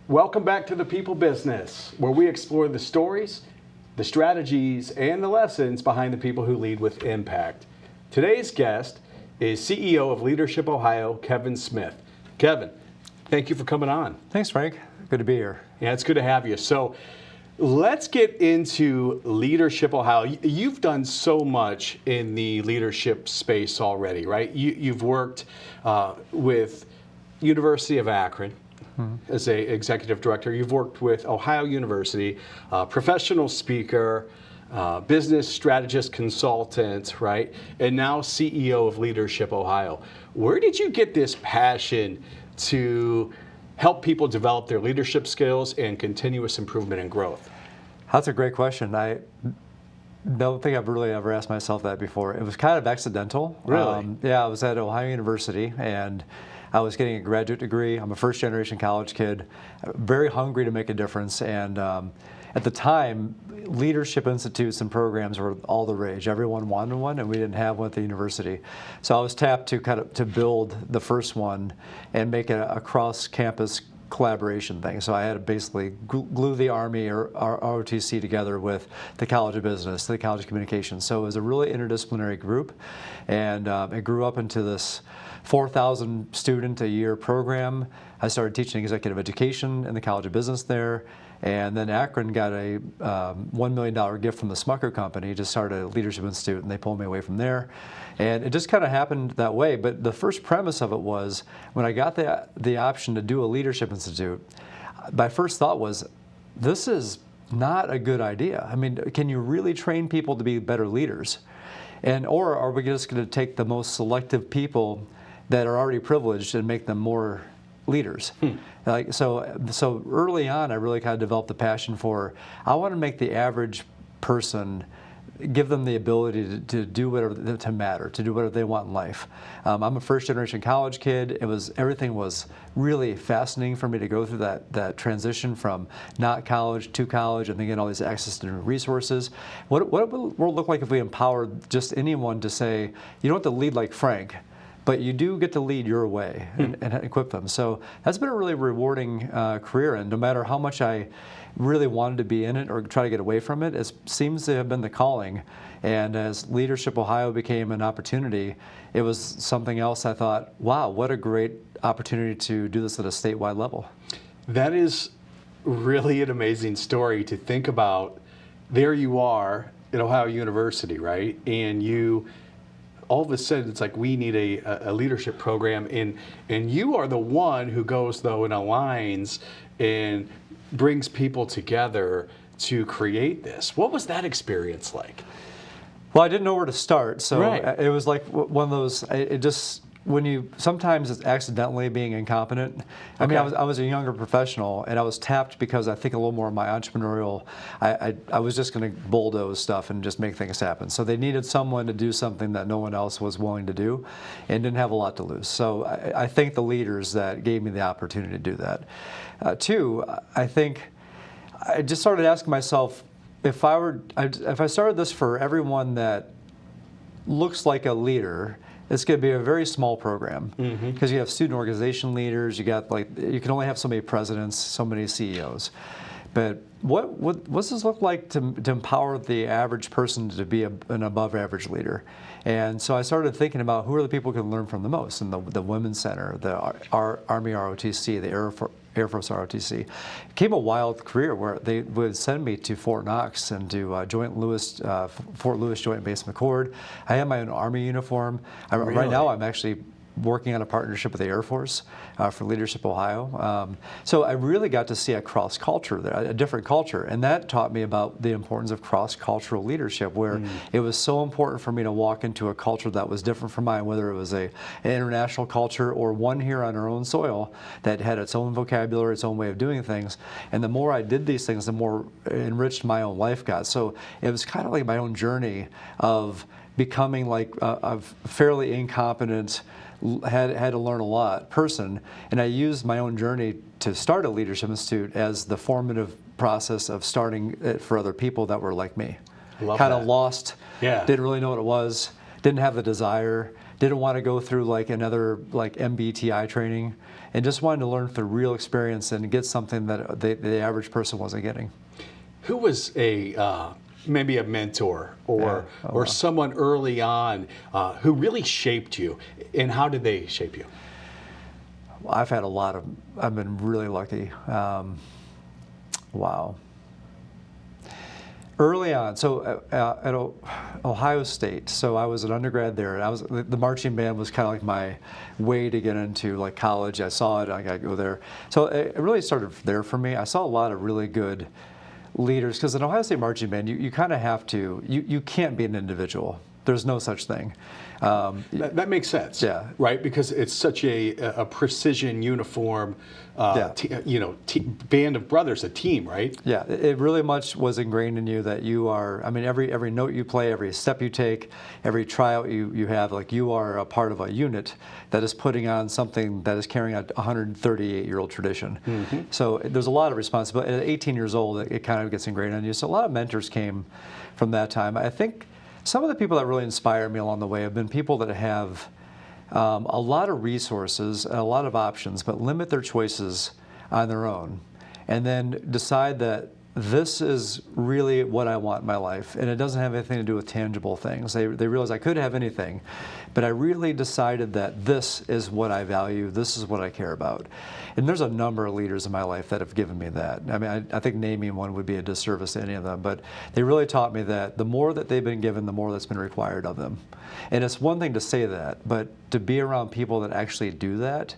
Welcome back to The People Business, where we explore the stories, the strategies, and the lessons behind the people who lead with impact. Today's guest is CEO of Leadership Ohio, Kevin Smith. Kevin, thank you for coming on. Thanks, Frank. Good to be here. Yeah, it's good to have you. So let's get into Leadership Ohio. You've done so much in the leadership space already, right? You've worked with University of Akron as an executive director. You've worked with Ohio University, professional speaker, business strategist consultant, right? And now CEO of Leadership Ohio. Where did you get this passion to help people develop their leadership skills and continuous improvement and growth? That's a great question. I don't think I've really ever asked myself that before. It was kind of accidental. Really? Yeah, I was at Ohio University and I was getting a graduate degree. I'm a first generation college kid, very hungry to make a difference. And at the time, leadership institutes and programs were all the rage. Everyone wanted one, and we didn't have one at the university. So I was tapped to build the first one and make it a cross-campus collaboration thing. So I had to basically glue the Army or ROTC together with the College of Business, the College of Communications. So it was a really interdisciplinary group, and it grew up into this 4,000 student a year program. I started teaching executive education in the College of Business there. And then Akron got a $1 million gift from the Smucker Company to start a leadership institute, and they pulled me away from there. And it just kind of happened that way. But the first premise of it was, when I got the option to do a leadership institute, my first thought was, this is not a good idea. I mean, can you really train people to be better leaders? Or are we just going to take the most selective people that are already privileged and make them more leaders? So early on, I really kind of developed a passion for, I want to make the average person, give them the ability to do whatever, to matter, to do whatever they want in life. I'm a first generation college kid. Everything was really fascinating for me to go through that transition from not college to college and then get all these access to resources. What would the world look like if we empowered just anyone to say, you don't have to lead like Frank, but you do get to lead your way and equip them. So that's been a really rewarding career, and no matter how much I really wanted to be in it or try to get away from it, it seems to have been the calling. And as Leadership Ohio became an opportunity, it was something else I thought, wow, what a great opportunity to do this at a statewide level. That is really an amazing story to think about. There you are at Ohio University, right? And you all of a sudden, it's like, we need a leadership program, and you are the one who goes, though, and aligns and brings people together to create this. What was that experience like? Well, I didn't know where to start, so right. It was like one of those, sometimes it's accidentally being incompetent. I mean, I was a younger professional, and I was tapped because I think a little more of my entrepreneurial, I was just going to bulldoze stuff and just make things happen. So they needed someone to do something that no one else was willing to do and didn't have a lot to lose. So I thank the leaders that gave me the opportunity to do that. Two, I think I just started asking myself, if I started this for everyone that looks like a leader, it's going to be a very small program because you have student organization leaders. You can only have so many presidents, so many CEOs. But what's this look like to empower the average person to be an above average leader? And so I started thinking about who are the people who can learn from the most, and the Women's Center, the Army ROTC, the Air Force ROTC. It became a wild career where they would send me to Fort Knox and to Fort Lewis Joint Base McChord. I had my own Army uniform. Really? Right now I'm actually working on a partnership with the Air Force for Leadership Ohio. So I really got to see a cross-culture there, a different culture, and that taught me about the importance of cross-cultural leadership, where it was so important for me to walk into a culture that was different from mine, whether it was an international culture or one here on our own soil that had its own vocabulary, its own way of doing things. And the more I did these things, the more enriched my own life got. So it was kind of like my own journey of becoming like a fairly incompetent, had to learn a lot person, and I used my own journey to start a leadership institute as the formative process of starting it for other people that were like me. Kind of lost, didn't really know what it was, didn't have the desire, didn't want to go through like another like MBTI training, and just wanted to learn through real experience and get something that the average person wasn't getting. Who was maybe a mentor or Yeah. or someone early on who really shaped you, and how did they shape you? I've had a lot of, I've been really lucky. Wow. Early on, so at Ohio State, so I was an undergrad there. The marching band was kind of like my way to get into like college. I saw it, I got to go there. So it really started there for me. I saw a lot of really good leaders, because in Ohio State marching band, you kind of have to, you can't be an individual. There's no such thing. That makes sense, Yeah. right? Because it's such a precision, uniform, Yeah. band of brothers, a team, right? Yeah, it really much was ingrained in you that you are, I mean, every note you play, every step you take, every tryout you have, like you are a part of a unit that is putting on something that is carrying a 138-year-old tradition. Mm-hmm. So there's a lot of responsibility. At 18 years old, it kind of gets ingrained on you. So a lot of mentors came from that time. I think some of the people that really inspire me along the way have been people that have a lot of resources and a lot of options, but limit their choices on their own, and then decide that this is really what I want in my life, and it doesn't have anything to do with tangible things. They realize I could have anything, but I really decided that this is what I value, this is what I care about. And there's a number of leaders in my life that have given me that. I mean, I think naming one would be a disservice to any of them, but they really taught me that the more that they've been given, the more that's been required of them. And it's one thing to say that, but to be around people that actually do that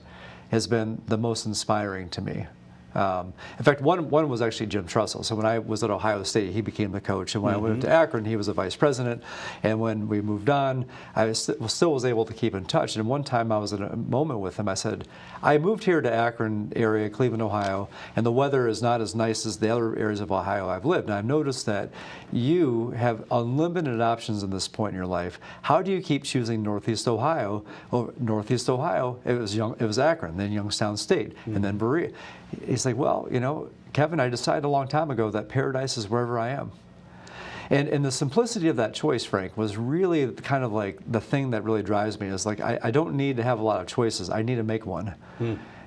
has been the most inspiring to me. In fact, one was actually Jim Trussell. So when I was at Ohio State, he became the coach. And when I went to Akron, he was a vice president. And when we moved on, I still was able to keep in touch. And one time I was in a moment with him. I said, I moved here to Akron area, Cleveland, Ohio, and the weather is not as nice as the other areas of Ohio I've lived. And I've noticed that you have unlimited options in this point in your life. How do you keep choosing Northeast Ohio? Well, Northeast Ohio, it was Akron, then Youngstown State, and then Berea. He's like, well, you know, Kevin, I decided a long time ago that paradise is wherever I am. And the simplicity of that choice, Frank, was really kind of like the thing that really drives me is like, I don't need to have a lot of choices. I need to make one.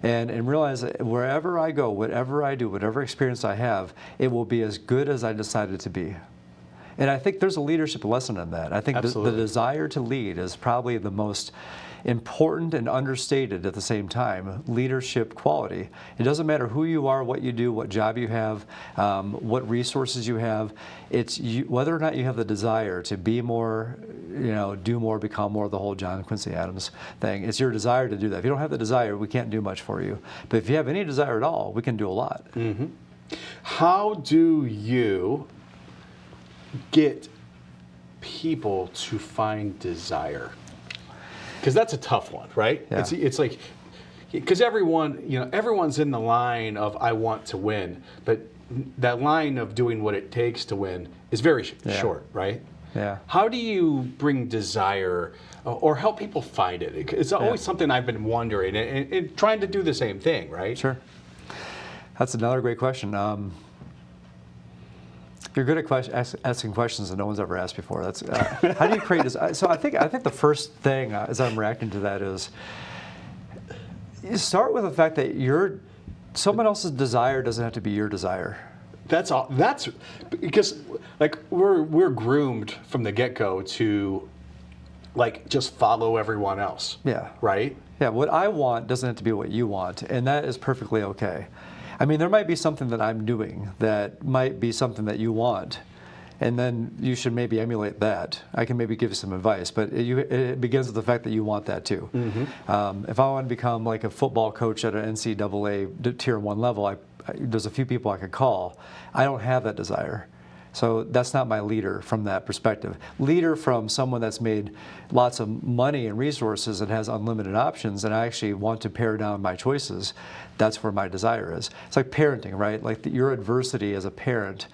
And realize that wherever I go, whatever I do, whatever experience I have, it will be as good as I decided to be. And I think there's a leadership lesson in that. I think the desire to lead is probably the most important and understated at the same time leadership quality. It doesn't matter who you are, what you do, what job you have, what resources you have. It's whether or not you have the desire to be more, do more, become more, the whole John Quincy Adams thing. It's your desire to do that. If you don't have the desire, we can't do much for you. But if you have any desire at all, we can do a lot. Mm-hmm. How do you get people to find desire? Because that's a tough one, right? Yeah. It's like, because everyone's in the line of I want to win, but that line of doing what it takes to win is very short, right? Yeah. How do you bring desire or help people find it? It's always something I've been wondering and trying to do the same thing, right? Sure. That's another great question. You're good at asking questions that no one's ever asked before. That's how do you create this? So I think the first thing as I'm reacting to that is you start with the fact that someone else's desire doesn't have to be your desire. That's all. That's because like we're groomed from the get-go to like just follow everyone else. Yeah. Right? Yeah. What I want doesn't have to be what you want, and that is perfectly okay. I mean, there might be something that I'm doing that might be something that you want, and then you should maybe emulate that. I can maybe give you some advice, but it begins with the fact that you want that too. Mm-hmm. If I want to become like a football coach at an NCAA Tier 1 level, there's a few people I could call. I don't have that desire. So that's not my leader from that perspective. Leader from someone that's made lots of money and resources and has unlimited options, and I actually want to pare down my choices. That's where my desire is. It's like parenting, right? Like your adversity as a parent,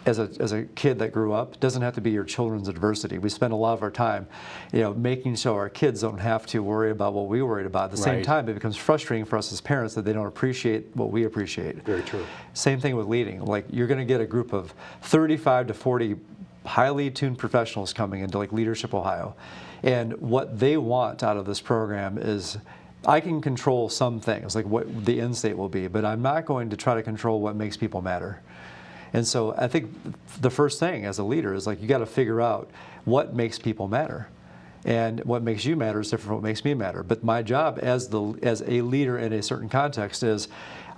as a kid that grew up, doesn't have to be your children's adversity. We spend a lot of our time, making sure our kids don't have to worry about what we worried about. At the same time, it becomes frustrating for us as parents that they don't appreciate what we appreciate. Very true. Same thing with leading. Like you're going to get a group of 35 to 40 highly tuned professionals coming into like Leadership Ohio. And what they want out of this program is, I can control some things, like what the end state will be, but I'm not going to try to control what makes people matter. And so I think the first thing as a leader is like, you got to figure out what makes people matter. And what makes you matter is different from what makes me matter. But my job as a leader in a certain context is,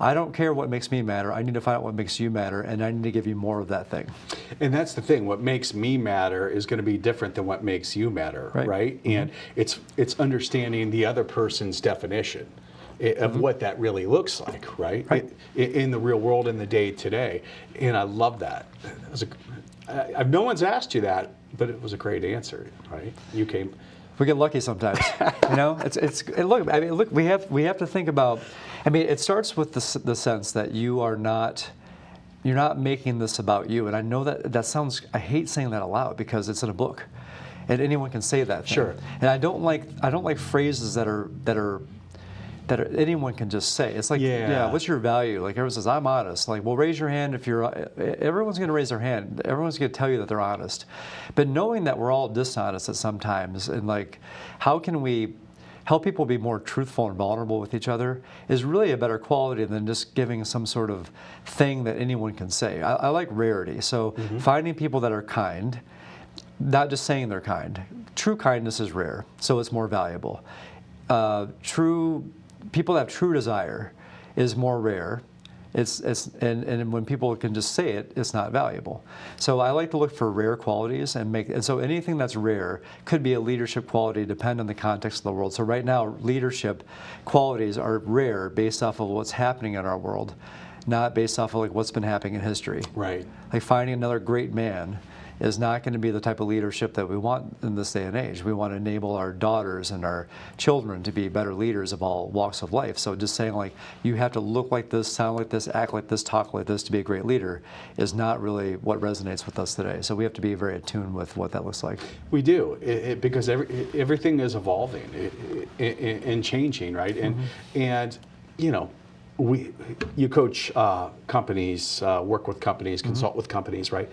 I don't care what makes me matter. I need to find out what makes you matter, and I need to give you more of that thing. And that's the thing. What makes me matter is going to be different than what makes you matter, right? And it's understanding the other person's definition of what that really looks like, right? In the real world, in the day today. And I love that. No one's asked you that, but it was a great answer, right? You came. We get lucky sometimes, you know. Look. I mean, look. We have to think about. I mean, it starts with the sense that you're not making this about you. And I know that sounds. I hate saying that aloud because it's in a book, and anyone can say that thing. Sure. And I don't like phrases that anyone can just say. It's like, yeah, what's your value? Like everyone says, I'm honest. Like, well, raise your hand if you're. Everyone's going to raise their hand. Everyone's going to tell you that they're honest. But knowing that we're all dishonest at some times, and like, how can we help people be more truthful and vulnerable with each other is really a better quality than just giving some sort of thing that anyone can say. I like rarity. So finding people that are kind, not just saying they're kind. True kindness is rare, so it's more valuable. People that have true desire is more rare. And when people can just say it, it's not valuable. So I like to look for rare qualities and so anything that's rare could be a leadership quality, depending on the context of the world. So right now, leadership qualities are rare based off of what's happening in our world, not based off of like what's been happening in history. Right. Like finding another great man is not going to be the type of leadership that we want in this day and age. We want to enable our daughters and our children to be better leaders of all walks of life. So just saying like, you have to look like this, sound like this, act like this, talk like this to be a great leader is not really what resonates with us today. So we have to be very attuned with what that looks like. We do, because everything is evolving and changing, right? And you know, you coach companies, work with companies, consult with companies, right?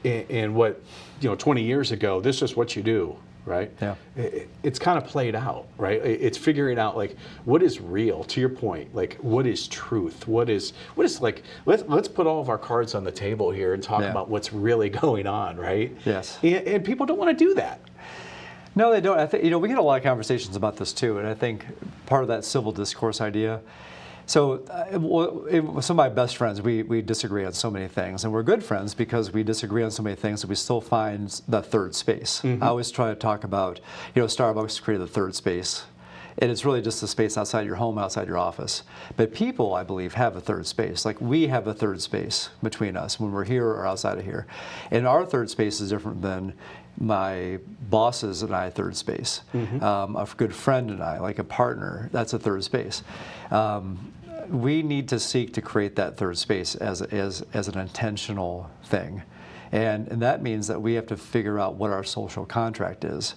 And what, 20 years ago, this is what you do, right? Yeah. It's kind of played out, right? It's figuring out like what is real. To your point, like what is truth? What is like? Let's put all of our cards on the table here and talk about what's really going on, right? Yes. And people don't want to do that. No, they don't. I think we get a lot of conversations about this too, and I think part of that civil discourse idea. So some of my best friends, we disagree on so many things, and we're good friends because we disagree on so many things that we still find the third space. I always try to talk about, Starbucks created the third space, and it's really just the space outside your home, outside your office. But people, I believe, have a third space. Like we have a third space between us when we're here or outside of here. And our third space is different than my bosses and I third space. A good friend and I, like a partner, that's a third space. We need to seek to create that third space as an intentional thing. And that means that we have to figure out what our social contract is.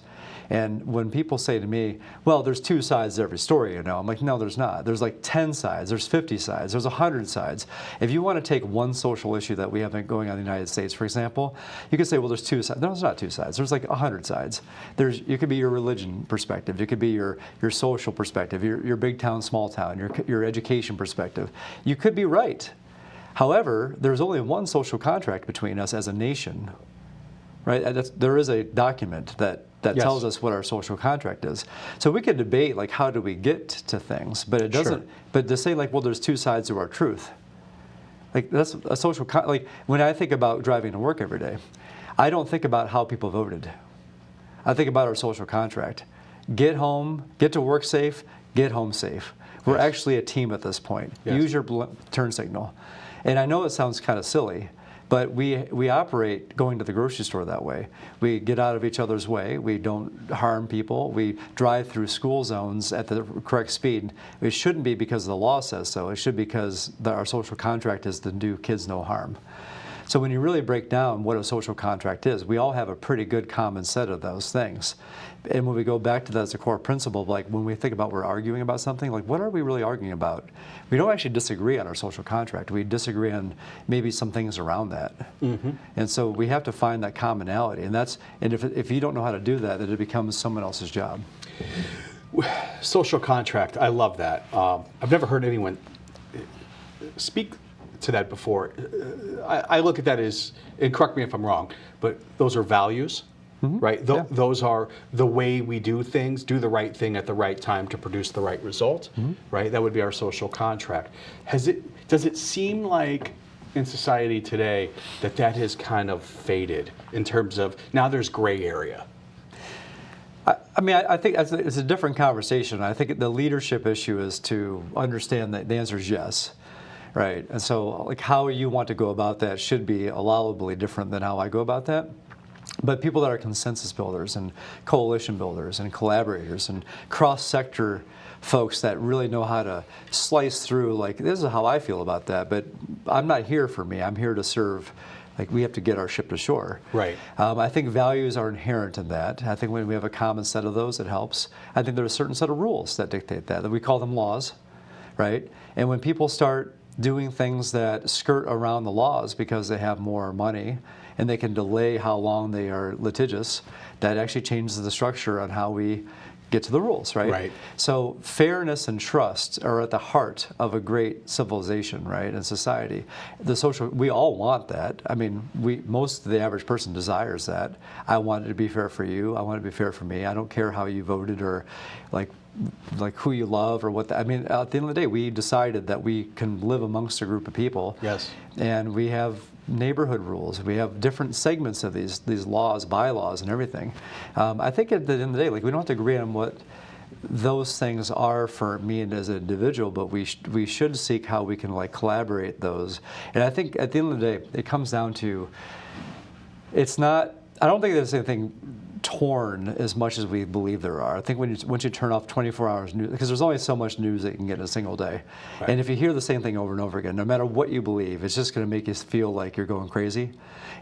And when people say to me, well, there's two sides to every story, I'm like, no, there's not. There's like 10 sides, there's 50 sides, there's 100 sides. If you want to take one social issue that we have going on in the United States, for example, you could say, well, there's two sides. No, there's not two sides. There's like 100 sides. You could be your religion perspective. It could be your social perspective, your big town, small town, your education perspective. You could be right. However, there's only one social contract between us as a nation, right? There is a document that tells us what our social contract is. So we could debate like how do we get to things, but it doesn't. Sure. But to say like, well, there's two sides to our truth. Like that's a social. Like when I think about driving to work every day, I don't think about how people voted. I think about our social contract. Get home, get to work safe, get home safe. We're actually a team at this point. Use your turn signal. And I know it sounds kind of silly, but we operate going to the grocery store that way. We get out of each other's way. We don't harm people. We drive through school zones at the correct speed. It shouldn't be because the law says so. It should be because our social contract is to do kids no harm. So when you really break down what a social contract is, we all have a pretty good common set of those things. And when we go back to that as a core principle, like when we think about we're arguing about something, like what are we really arguing about? We don't actually disagree on our social contract. We disagree on maybe some things around that. And so we have to find that commonality. And if you don't know how to do that, then it becomes someone else's job. Social contract, I love that. I've never heard anyone speak to that before. I look at that as, and correct me if I'm wrong, but those are values, right? Those are the way we do things, do the right thing at the right time to produce the right result, right? That would be our social contract. Does it seem like in society today that has kind of faded in terms of now there's gray area? I mean, I think it's a different conversation. I think the leadership issue is to understand that the answer is yes, right? And so, like, how you want to go about that should be allowably different than how I go about that. But people that are consensus builders and coalition builders and collaborators and cross-sector folks that really know how to slice through, like, this is how I feel about that, but I'm not here for me. I'm here to serve. Like, we have to get our ship to shore. Right. I think values are inherent in that. I think when we have a common set of those, it helps. I think there's a certain set of rules that dictate that we call them laws, right? And when people start doing things that skirt around the laws because they have more money and they can delay how long they are litigious, that actually changes the structure on how we get to the rules, right? Right. So fairness and trust are at the heart of a great civilization, right, and society. We all want that. I mean, most of the average person desires that. I want it to be fair for you. I want it to be fair for me. I don't care how you voted or like who you love or what. I mean, at the end of the day, we decided that we can live amongst a group of people. Yes. And we have neighborhood rules. We have different segments of these laws, bylaws, and everything. I think at the end of the day, like, we don't have to agree on what those things are for me and as an individual, but we should seek how we can, like, collaborate those. And I think at the end of the day, it comes down to, it's not. I don't think there's anything torn as much as we believe there are. I think once you turn off 24 hours news, because there's only so much news that you can get in a single day. Right. And if you hear the same thing over and over again, no matter what you believe, it's just going to make you feel like you're going crazy.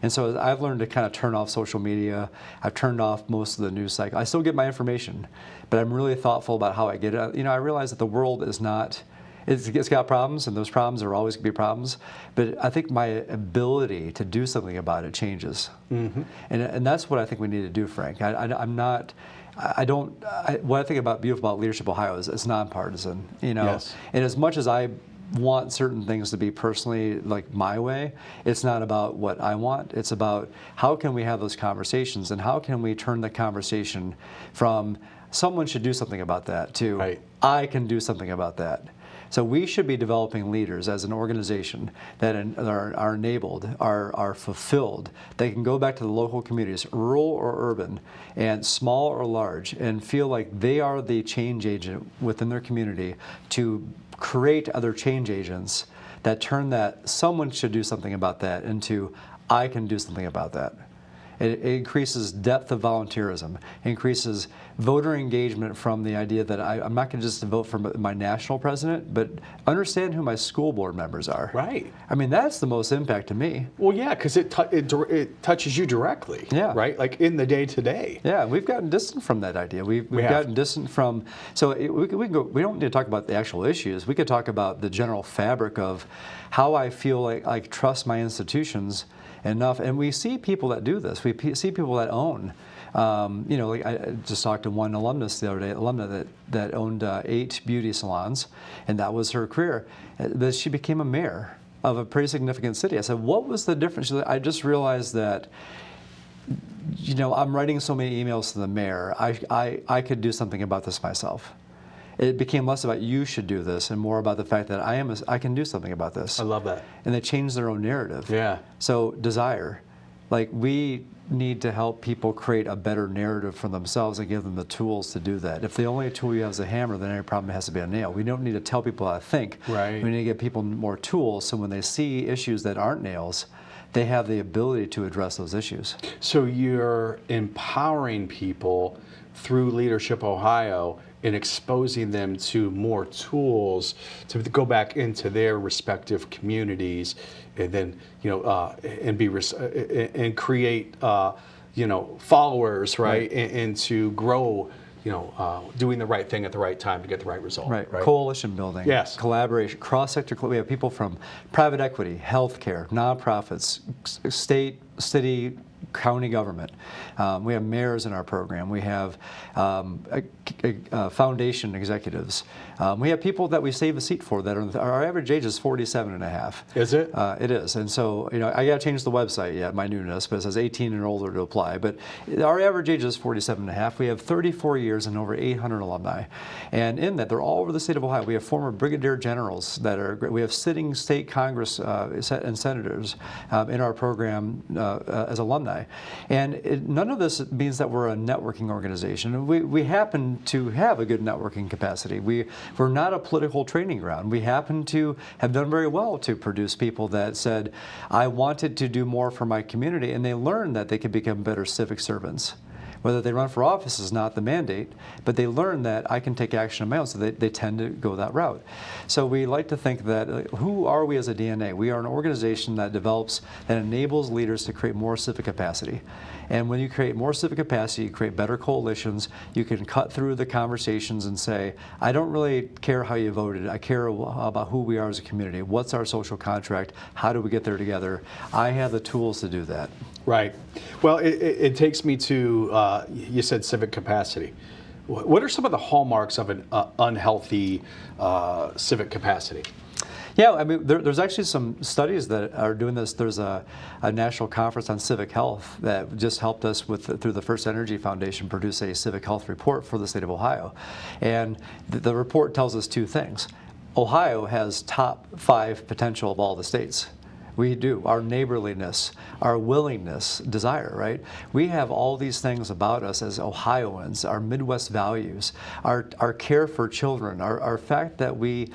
And so I've learned to kind of turn off social media. I've turned off most of the news cycle. I still get my information, but I'm really thoughtful about how I get it. You know, I realize that the world is not, it's got problems, and those problems are always going to be problems. But I think my ability to do something about it changes, and that's what I think we need to do, Frank. What I think about beautiful about Leadership Ohio is it's nonpartisan. You know, yes. And as much as I want certain things to be personally like my way, it's not about what I want. It's about how can we have those conversations, and how can we turn the conversation from someone should do something about that to right. I can do something about that. So we should be developing leaders as an organization that are enabled, are fulfilled. They can go back to the local communities, rural or urban, and small or large, and feel like they are the change agent within their community to create other change agents that turn that someone should do something about that into I can do something about that. It increases depth of volunteerism, increases voter engagement from the idea that I'm not going to just vote for my national president, but understand who my school board members are. Right. I mean, that's the most impact to me. Well, yeah, because it touches you directly. Yeah. Right? Like in the day-to-day. Yeah, we've gotten distant from that idea. We've gotten distant from, so we can go, we don't need to talk about the actual issues. We could talk about the general fabric of how I feel like I trust my institutions enough. And we see people that do this. We see people that own. You know, like I just talked to one alumnus the other day, alumna that owned 8 beauty salons, and that was her career. But she became a mayor of a pretty significant city. I said, what was the difference? She said, I just realized that, you know, I'm writing so many emails to the mayor. I could do something about this myself. It became less about you should do this and more about the fact that I can do something about this. I love that. And they changed their own narrative. Yeah. So desire, like we need to help people create a better narrative for themselves and give them the tools to do that. If the only tool you have is a hammer, then every problem has to be a nail. We don't need to tell people how to think. Right. We need to give people more tools so when they see issues that aren't nails, they have the ability to address those issues. So you're empowering people through Leadership Ohio and exposing them to more tools to go back into their respective communities, and then and create followers, right? And to grow. Doing the right thing at the right time to get the right result. Right. Coalition building. Yes. Collaboration. Cross-sector. We have people from private equity, healthcare, nonprofits, state, city, county government. We have mayors in our program. We have foundation executives. We have people that we save a seat for that are, our average age is 47 and a half. Is it? It is. And so, I got to change the website yet, my newness, but it says 18 and older to apply. But our average age is 47 and a half. We have 34 years and over 800 alumni. And in that, they're all over the state of Ohio. We have former brigadier generals that are, we have sitting state Congress and senators in our program as alumni. And none of this means that we're a networking organization. We happen to have a good networking capacity. We're not a political training ground. We happen to have done very well to produce people that said, I wanted to do more for my community, and they learned that they could become better civic servants. Whether they run for office is not the mandate, but they learn that I can take action on my own, so they tend to go that route. So we like to think that, who are we as a DNA? We are an organization that develops and enables leaders to create more civic capacity. And when you create more civic capacity, you create better coalitions, you can cut through the conversations and say, I don't really care how you voted, I care about who we are as a community. What's our social contract? How do we get there together? I have the tools to do that. Right. Well, it takes me to, you said civic capacity. What are some of the hallmarks of an unhealthy civic capacity? Yeah, I mean, there's actually some studies that are doing this. There's a national conference on civic health that just helped us through the First Energy Foundation produce a civic health report for the state of Ohio. And the report tells us two things. Ohio has top 5 potential of all the states. We do. Our neighborliness, our willingness, desire, right? We have all these things about us as Ohioans, our Midwest values, our care for children, our fact that we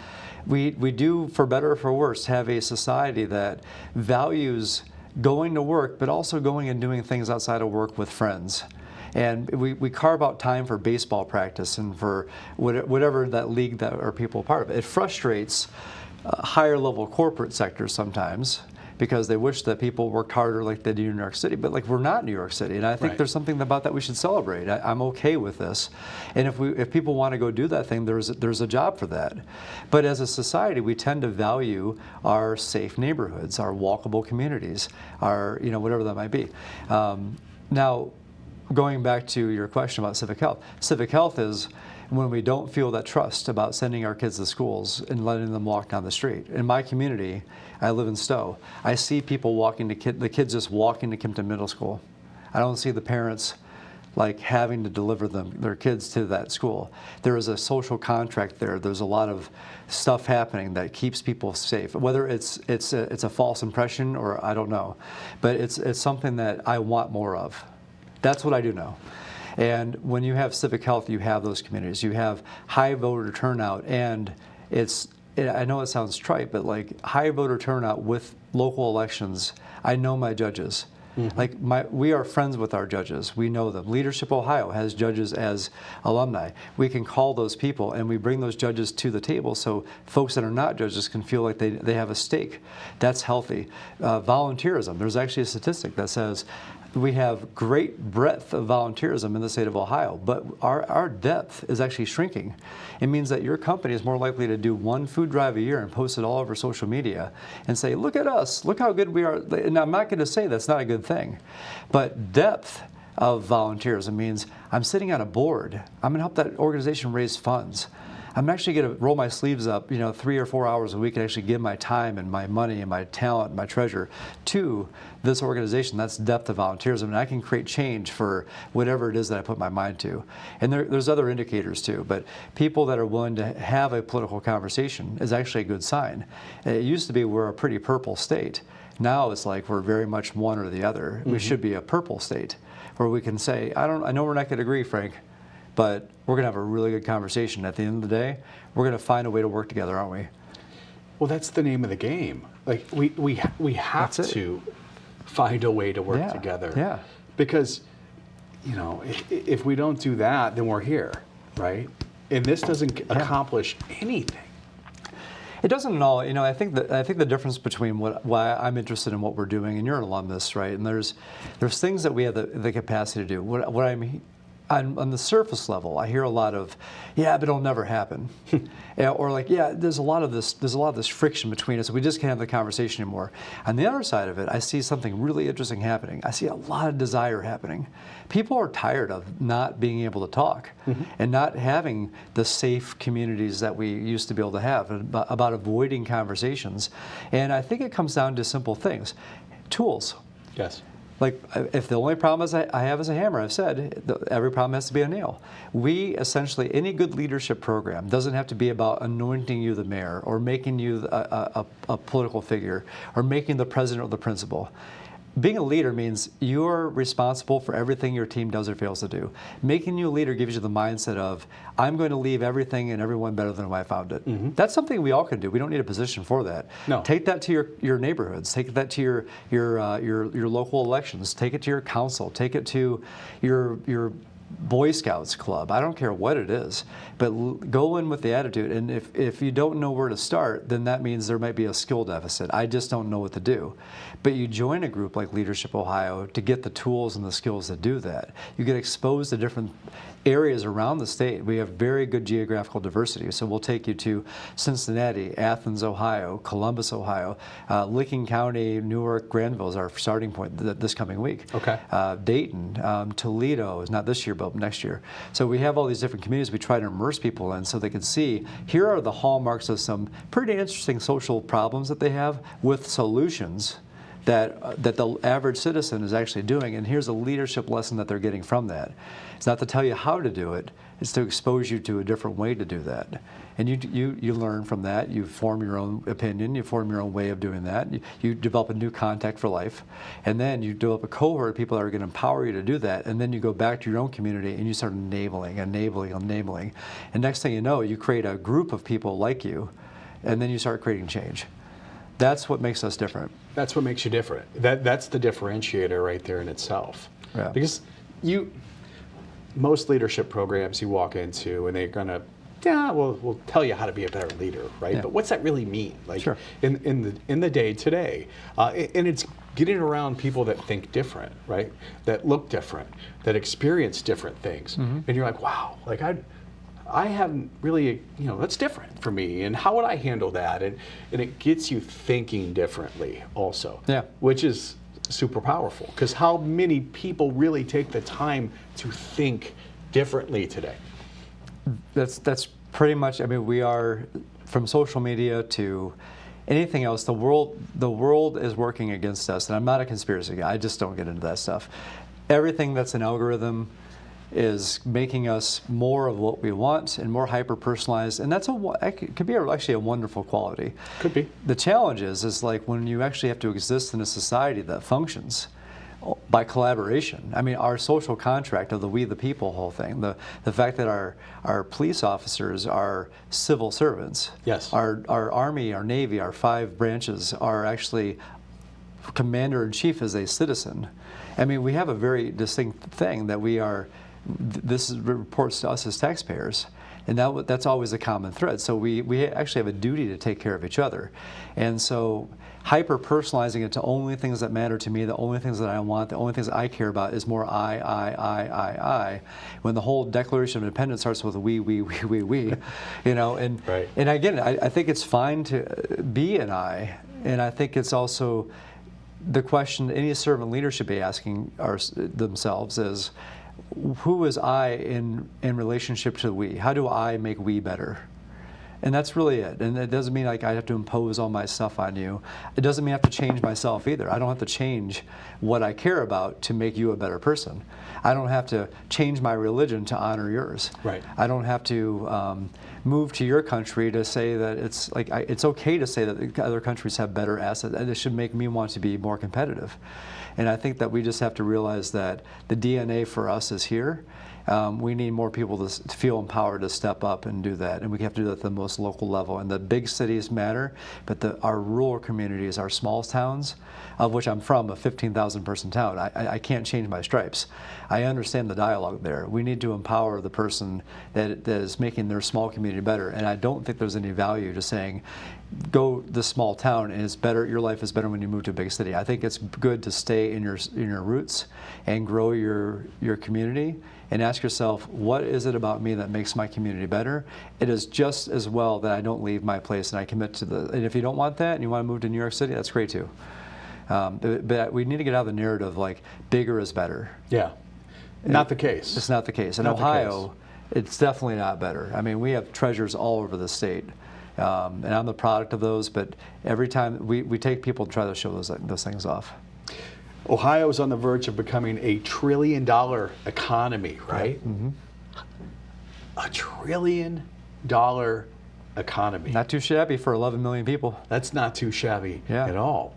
do, for better or for worse, have a society that values going to work, but also going and doing things outside of work with friends. And we carve out time for baseball practice and for whatever that league that our people are part of. It frustrates higher level corporate sectors sometimes, because they wish that people worked harder like they do in New York City. But we're not New York City, and I think there's something about that we should celebrate. I'm okay with this, and if people want to go do that thing, there's a job for that. But as a society, we tend to value our safe neighborhoods, our walkable communities, our whatever that might be. Now, going back to your question about civic health. Civic health is when we don't feel that trust about sending our kids to schools and letting them walk down the street. In my community, I live in Stowe. I see people the kids just walking to Kimpton Middle School. I don't see the parents having to deliver their kids to that school. There is a social contract there. There's a lot of stuff happening that keeps people safe. Whether it's a false impression or I don't know, but it's something that I want more of. That's what I do know. And when you have civic health, you have those communities. You have high voter turnout, and I know it sounds trite, but high voter turnout with local elections. I know my judges. Mm-hmm. We are friends with our judges. We know them. Leadership Ohio has judges as alumni. We can call those people, and we bring those judges to the table so folks that are not judges can feel like they have a stake. That's healthy. Volunteerism. There's actually a statistic that says we have great breadth of volunteerism in the state of Ohio, but our depth is actually shrinking. It means that your company is more likely to do one food drive a year and post it all over social media and say, look at us, look how good we are. And I'm not going to say that's not a good thing, but depth of volunteerism means I'm sitting on a board. I'm going to help that organization raise funds. I'm actually going to roll my sleeves up, 3 or 4 hours a week and actually give my time and my money and my talent and my treasure to this organization. That's depth of volunteerism, and I can create change for whatever it is that I put my mind to. And there's other indicators too, but people that are willing to have a political conversation is actually a good sign. It used to be we're a pretty purple state. Now it's we're very much one or the other. Mm-hmm. We should be a purple state where we can say, I know we're not going to agree, Frank, but we're going to have a really good conversation. At the end of the day, we're going to find a way to work together, aren't we? Well, that's the name of the game. We have to find a way to work Yeah, together. yeah. Because, you know, if we don't do that, then we're here, right? And this doesn't accomplish anything. It doesn't at all. You know, I think the difference between why I'm interested in what we're doing, and you're an alumnus, right? And there's things that we have the capacity to do. What I'm on the surface level, I hear a lot of, yeah, but it'll never happen, yeah, or like, yeah, there's a lot of this friction between us. We just can't have the conversation anymore. On the other side of it, I see something really interesting happening. I see a lot of desire happening. People are tired of not being able to talk and not having the safe communities that we used to be able to have, about avoiding conversations. And I think it comes down to simple things. Tools. Yes. Like, if the only problem I have is a hammer, I've said, every problem has to be a nail. We essentially, any good leadership program doesn't have to be about anointing you the mayor or making you a political figure or making the president or the principal. Being a leader means you're responsible for everything your team does or fails to do. Making you a leader gives you the mindset of, I'm going to leave everything and everyone better than I found it. That's something we all can do. We don't need a position for that. No. Take that to your neighborhoods. Take that to your local elections. Take it to your council. Take it to your Boy Scouts club. I don't care what it is, but go in with the attitude. And if you don't know where to start, then that means there might be a skill deficit. I just don't know what to do. But you join a group like Leadership Ohio to get the tools and the skills to do that. You get exposed to different areas around the state. We have very good geographical diversity. So we'll take you to Cincinnati, Athens, Ohio, Columbus, Ohio, Licking County, Newark, Granville is our starting point this coming week. Okay. Dayton, Toledo is not this year, but next year. So we have all these different communities we try to immerse people in so they can see, here are the hallmarks of some pretty interesting social problems that they have with solutions that the average citizen is actually doing, and here's a leadership lesson that they're getting from that. It's not to tell you how to do it, it's to expose you to a different way to do that. And you learn from that, you form your own opinion, you form your own way of doing that, you develop a new contact for life, and then you develop a cohort of people that are going to empower you to do that, and then you go back to your own community and you start enabling. And next thing you know, you create a group of people like you, and then you start creating change. That's what makes us different. That's what makes you different. That's the differentiator right there in itself. Yeah. Because most leadership programs you walk into and they're gonna, we'll tell you how to be a better leader, right? Yeah. But what's that really mean? Like Sure. in the day today, and it's getting around people that think different, right? That look different, that experience different things, and you're like, wow, like I haven't really, that's different for me, and how would I handle that? And it gets you thinking differently also, Yeah. which is super powerful, because how many people really take the time to think differently today? That's pretty much, I mean, we are, from social media to anything else, the world is working against us, and I'm not a conspiracy guy, I just don't get into that stuff. Everything that's an algorithm is making us more of what we want and more hyper-personalized, and it could be actually a wonderful quality. Could be. The challenge is like when you actually have to exist in a society that functions by collaboration. I mean, our social contract of the we the people whole thing, the fact that our police officers are civil servants. Yes. Our Army, our Navy, our 5 branches are actually commander-in-chief as a citizen. I mean, we have a very distinct thing that we are. This reports to us as taxpayers, and that's always a common thread. So we actually have a duty to take care of each other, and so hyper-personalizing it to only things that matter to me, the only things that I want, the only things that I care about is more I. When the whole Declaration of Independence starts with we, and Right. and again, I think it's fine to be an I, and I think it's also the question any servant leader should be asking themselves is, who is I in relationship to we? How do I make we better? And that's really it. And it doesn't mean like I have to impose all my stuff on you. It doesn't mean I have to change myself either. I don't have to change what I care about to make you a better person. I don't have to change my religion to honor yours. Right. I don't have to move to your country to say that it's like it's okay to say that other countries have better assets, and it should make me want to be more competitive. And I think that we just have to realize that the DNA for us is here, We need more people to feel empowered to step up and do that, and we have to do that at the most local level. And the big cities matter, but our rural communities, our small towns, of which I'm from, a 15,000 person town, I can't change my stripes. I understand the dialogue there. We need to empower the person that is making their small community better, and I don't think there's any value to saying, go this small town and it's better, your life is better when you move to a big city. I think it's good to stay in your roots and grow your community and ask yourself, what is it about me that makes my community better? It is just as well that I don't leave my place and I commit to and if you don't want that and you want to move to New York City, that's great too. But we need to get out of the narrative like bigger is better. Yeah, not the case. It's not the case. In Ohio, it's definitely not better. I mean, we have treasures all over the state. And I'm the product of those, but every time we take people to try to show those things off. Ohio is on the verge of becoming a $1 trillion economy, right? Mm-hmm. $1 trillion economy. Not too shabby for 11 million people. That's not too shabby at all.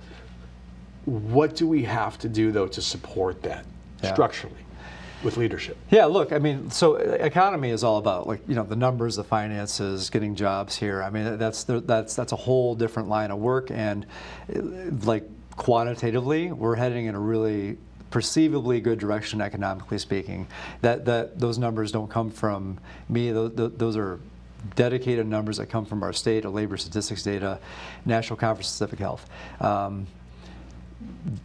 What do we have to do, though, to support that structurally with leadership? Yeah, look, I mean, so economy is all about the numbers, the finances, getting jobs here. I mean, that's a whole different line of work, and quantitatively, we're heading in a really perceivably good direction economically speaking. That those numbers don't come from me. Those are dedicated numbers that come from our state, our labor statistics data, National Conference of Civic Health.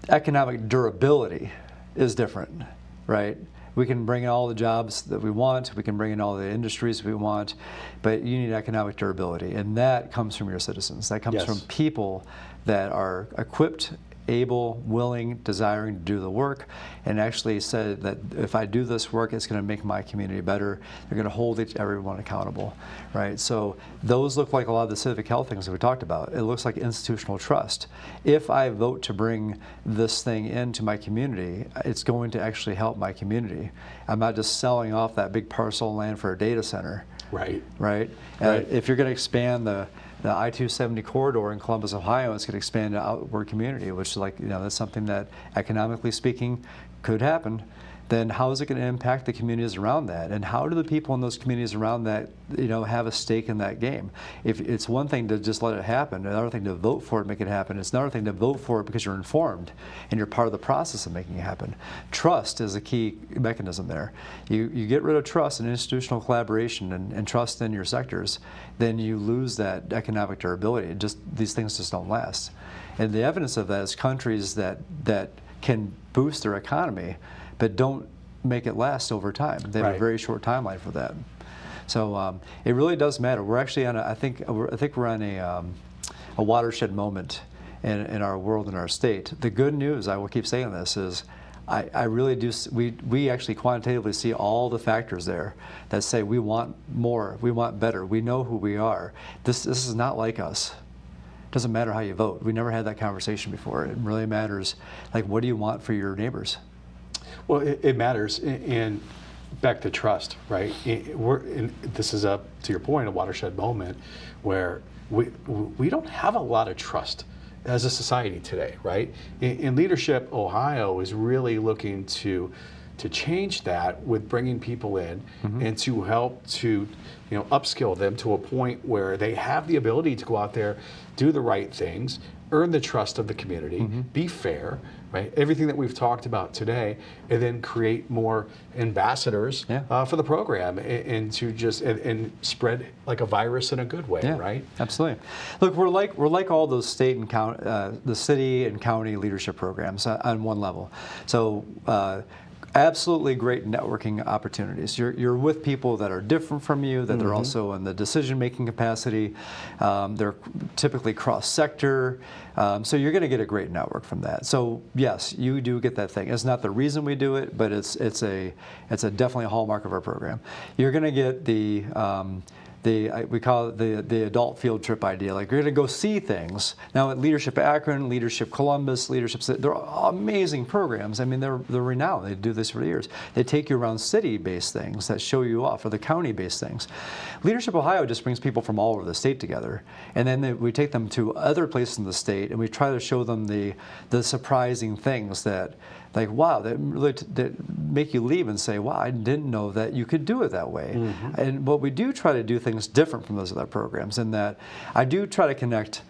Economic durability is different, right? We can bring in all the jobs that we want, we can bring in all the industries we want, but you need economic durability, and that comes from your citizens. That comes from people that are equipped, able, willing, desiring to do the work, and actually said that if I do this work, it's going to make my community better. They're going to hold everyone accountable, right? So those look like a lot of the civic health things that we talked about. It looks like institutional trust. If I vote to bring this thing into my community, it's going to actually help my community. I'm not just selling off that big parcel of land for a data center. Right. Right? If you're going to expand the I-270 corridor in Columbus, Ohio, it's going to expand the outward community, which that's something that economically speaking could happen. Then how is it going to impact the communities around that? And how do the people in those communities around that, have a stake in that game? If it's one thing to just let it happen, another thing to vote for it, make it happen. It's another thing to vote for it because you're informed and you're part of the process of making it happen. Trust is a key mechanism there. You get rid of trust and institutional collaboration and trust in your sectors, then you lose that economic durability. These things just don't last. And the evidence of that is countries that can boost their economy but don't make it last over time. They have a very short timeline for that. So it really does matter. We're actually on I think we're on a watershed moment in our world and our state. The good news, I will keep saying this, is I really do. We actually quantitatively see all the factors there that say we want more, we want better, we know who we are. This is not like us. It doesn't matter how you vote. We never had that conversation before. It really matters. What do you want for your neighbors? Well, it matters, and back to trust, right? This is to your point, a watershed moment where we don't have a lot of trust as a society today, right? In leadership, Ohio is really looking to change that with bringing people in and to help to upskill them to a point where they have the ability to go out there, do the right things, earn the trust of the community, be fair, right? Everything that we've talked about today, and then create more ambassadors for the program, and to just and spread like a virus in a good way, right? Absolutely. Look, we're like all those state and county, the city and county leadership programs on one level. So. Absolutely great networking opportunities. You're with people that are different from you, that they're also in the decision-making capacity. They're typically cross-sector, so you're going to get a great network from that. So yes, you do get that thing. It's not the reason we do it, but it's a definitely a hallmark of our program. You're going to get we call it the adult field trip idea. You're going to go see things. Now at Leadership Akron, Leadership Columbus, they're amazing programs. I mean, they're renowned. They do this for years. They take you around city-based things that show you off, or the county-based things. Leadership Ohio just brings people from all over the state together, and then we take them to other places in the state, and we try to show them the surprising things that like, wow, that really that make you leave and say, wow, I didn't know that you could do it that way. And but we do try to do things different from those other programs in that I do try to connect.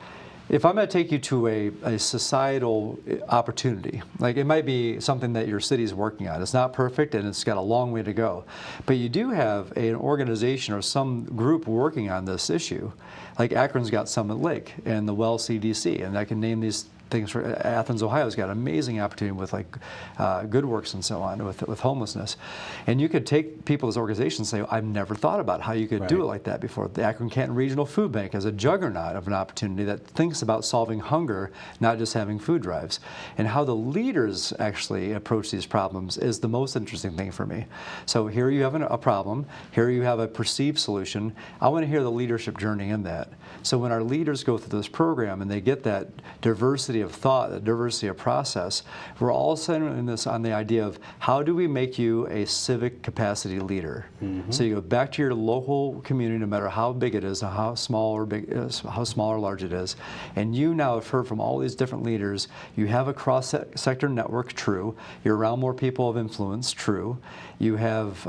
If I'm going to take you to a societal opportunity, like it might be something that your city's working on. It's not perfect and it's got a long way to go. But you do have an organization or some group working on this issue. Like Akron's got Summit Lake and the Well CDC, and I can name these things for Athens, Ohio's got an amazing opportunity with like Good Works and so on with homelessness. And you could take people's organizations and say, I've never thought about how you could do it like that before. The Akron Canton Regional Food Bank is a juggernaut of an opportunity that thinks about solving hunger, not just having food drives. And how the leaders actually approach these problems is the most interesting thing for me. So here you have a problem, here you have a perceived solution. I want to hear the leadership journey in that. So when our leaders go through this program and they get that diversity of thought, the diversity of process, we're all centering this on the idea of how do we make you a civic capacity leader. So you go back to your local community, no matter how big it is, how small or large it is, and you now have heard from all these different leaders. You have a cross-sector network, true. You're around more people of influence, true. You have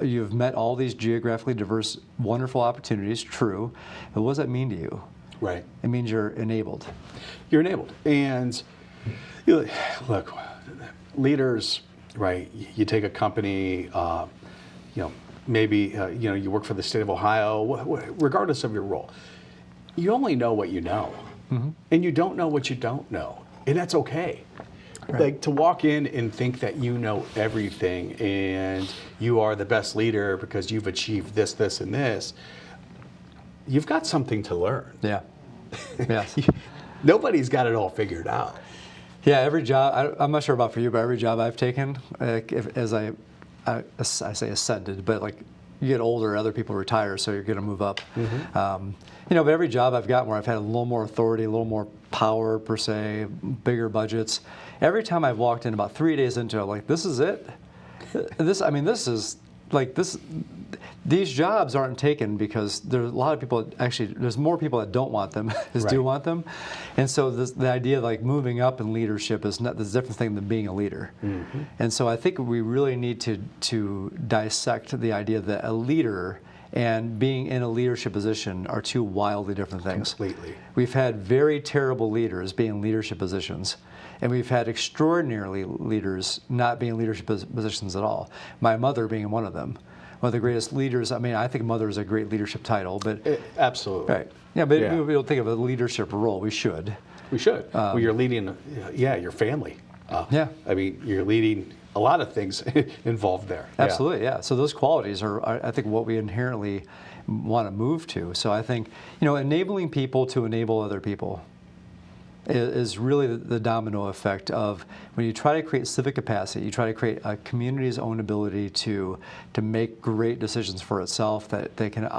you've met all these geographically diverse, wonderful opportunities, true. But what does that mean to you? Right. It means you're enabled. You're enabled. And look, leaders, right? You take a company, maybe you work for the state of Ohio, regardless of your role. You only know what you know, and you don't know what you don't know, and that's okay. Right. Like to walk in and think that you know everything and you are the best leader because you've achieved this, this, and this. You've got something to learn. Yeah. Yes. Nobody's got it all figured out. Yeah, every job, I'm not sure about for you, but every job I've taken, as I say ascended, but like you get older, other people retire, so you're going to move up. But every job I've gotten where I've had a little more authority, a little more power per se, bigger budgets, every time I've walked in about 3 days into it, I'm like, this is it? These jobs aren't taken because there's a lot of people, there's more people that don't want them as do want them. And so the idea of like moving up in leadership is not this different thing than being a leader. And so I think we really need to dissect the idea that a leader and being in a leadership position are two wildly different things. Completely. We've had very terrible leaders be in leadership positions, and we've had extraordinary leaders not be in leadership positions at all. My mother being one of them. One of the greatest leaders. I mean, I think mother is a great leadership title, but absolutely. Right. Yeah, but we don't think of a leadership role. We should. We should. Well, you're leading, your family. I mean, you're leading a lot of things involved there. Absolutely, yeah. So those qualities are, I think, what we inherently want to move to. So I think, enabling people to enable other people is really the domino effect of when you try to create civic capacity, you try to create a community's own ability to make great decisions for itself, that they can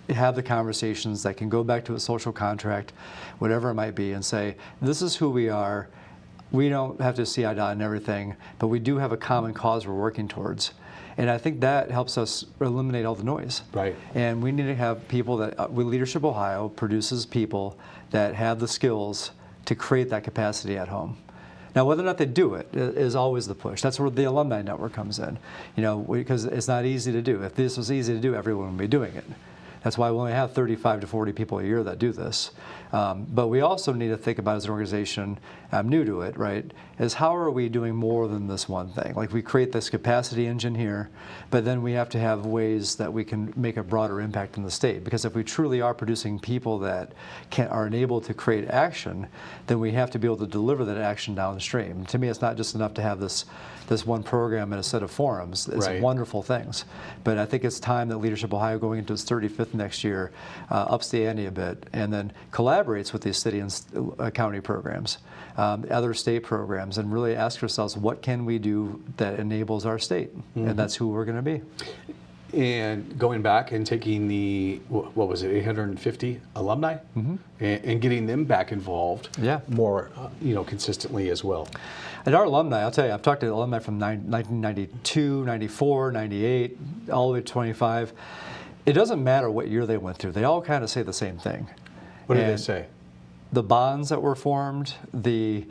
have the conversations, that can go back to a social contract, whatever it might be, and say, this is who we are. We don't have to see eye to eye on everything, but we do have a common cause we're working towards. And I think that helps us eliminate all the noise. Right. And we need to have people that, Leadership Ohio produces people that have the skills to create that capacity at home. Now, whether or not they do it is always the push. That's where the alumni network comes in, because it's not easy to do. If this was easy to do, everyone would be doing it. That's why we only have 35 to 40 people a year that do this. But we also need to think about as an organization, I'm new to it, right, is how are we doing more than this one thing? Like we create this capacity engine here, but then we have to have ways that we can make a broader impact in the state. Because if we truly are producing people that are enabled to create action, then we have to be able to deliver that action downstream. To me, it's not just enough to have this one program and a set of forums. It's wonderful things. But I think it's time that Leadership Ohio, going into its 35th next year, ups the ante a bit and then collaborates with these city and county programs, other state programs, and really ask ourselves, what can we do that enables our state? And that's who we're going to be. And going back and taking the, 850 alumni, and getting them back involved more, consistently as well. And our alumni, I'll tell you, I've talked to alumni from 1992, 94, 98, all the way to 25. It doesn't matter what year they went through. They all kind of say the same thing. What do they say? The bonds that were formed, the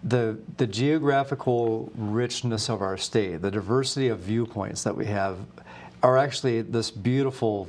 the geographical richness of our state, the diversity of viewpoints that we have, are actually this beautiful,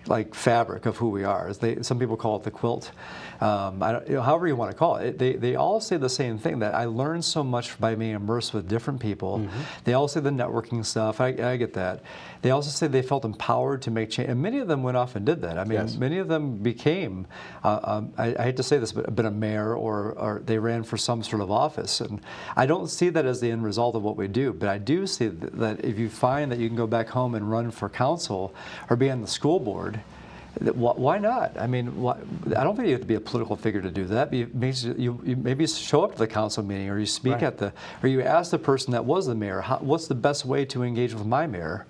like, fabric of who we are. Some people call it the quilt. However you want to call it. They all say the same thing, that I learned so much by being immersed with different people. They all say the networking stuff. I get that. They also say they felt empowered to make change, and many of them went off and did that. I mean, Yes. many of them became, I hate to say this, but been a mayor, or they ran for some sort of office. And I don't see that as the end result of what we do, but I do see that if you find that you can go back home and run for council or be on the school board, why not? I mean, I don't think you have to be a political figure to do that. You maybe show up to the council meeting, or you speak Right. or you ask the person that was the mayor, what's the best way to engage with my mayor?